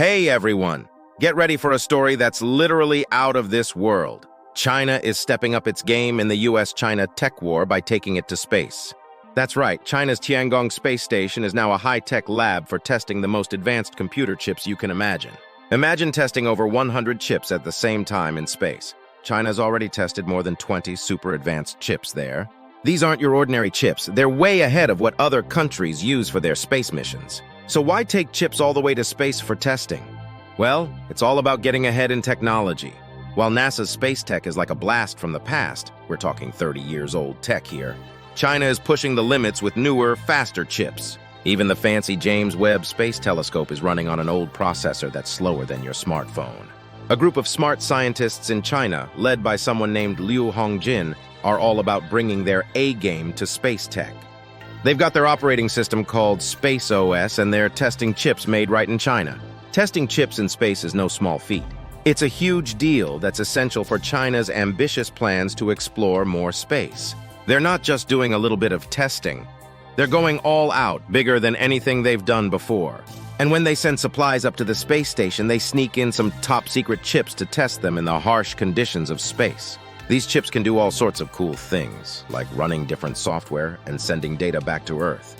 Hey everyone! Get ready for a story that's literally out of this world. China is stepping up its game in the US-China tech war by taking it to space. That's right, China's Tiangong space station is now a high-tech lab for testing the most advanced computer chips you can imagine. Imagine testing over 100 chips at the same time in space. China's already tested more than 20 super advanced chips there. These aren't your ordinary chips. They're way ahead of what other countries use for their space missions. So why take chips all the way to space for testing? Well, it's all about getting ahead in technology. While NASA's space tech is like a blast from the past, we're talking 30 years old tech here, China is pushing the limits with newer, faster chips. Even the fancy James Webb Space Telescope is running on an old processor that's slower than your smartphone. A group of smart scientists in China, led by someone named Liu Hongjin, are all about bringing their A-game to space tech. They've got their operating system called Space OS, and they're testing chips made right in China. Testing chips in space is no small feat. It's a huge deal that's essential for China's ambitious plans to explore more space. They're not just doing a little bit of testing. They're going all out, bigger than anything they've done before. And when they send supplies up to the space station, they sneak in some top-secret chips to test them in the harsh conditions of space. These chips can do all sorts of cool things, like running different software and sending data back to Earth.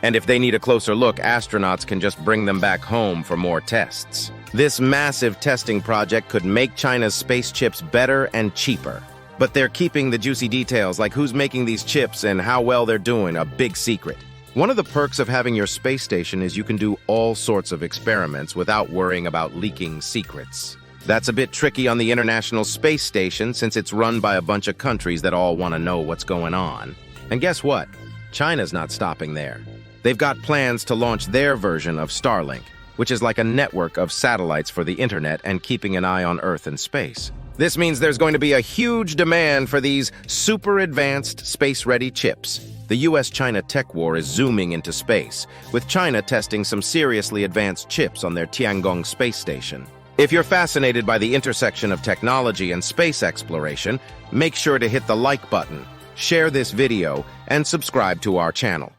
And if they need a closer look, astronauts can just bring them back home for more tests. This massive testing project could make China's space chips better and cheaper. But they're keeping the juicy details, like who's making these chips and how well they're doing, a big secret. One of the perks of having your space station is you can do all sorts of experiments without worrying about leaking secrets. That's a bit tricky on the International Space Station since it's run by a bunch of countries that all want to know what's going on. And guess what? China's not stopping there. They've got plans to launch their version of Starlink, which is like a network of satellites for the internet and keeping an eye on Earth and space. This means there's going to be a huge demand for these super advanced space-ready chips. The US-China tech war is zooming into space, with China testing some seriously advanced chips on their Tiangong space station. If you're fascinated by the intersection of technology and space exploration, make sure to hit the like button, share this video, and subscribe to our channel.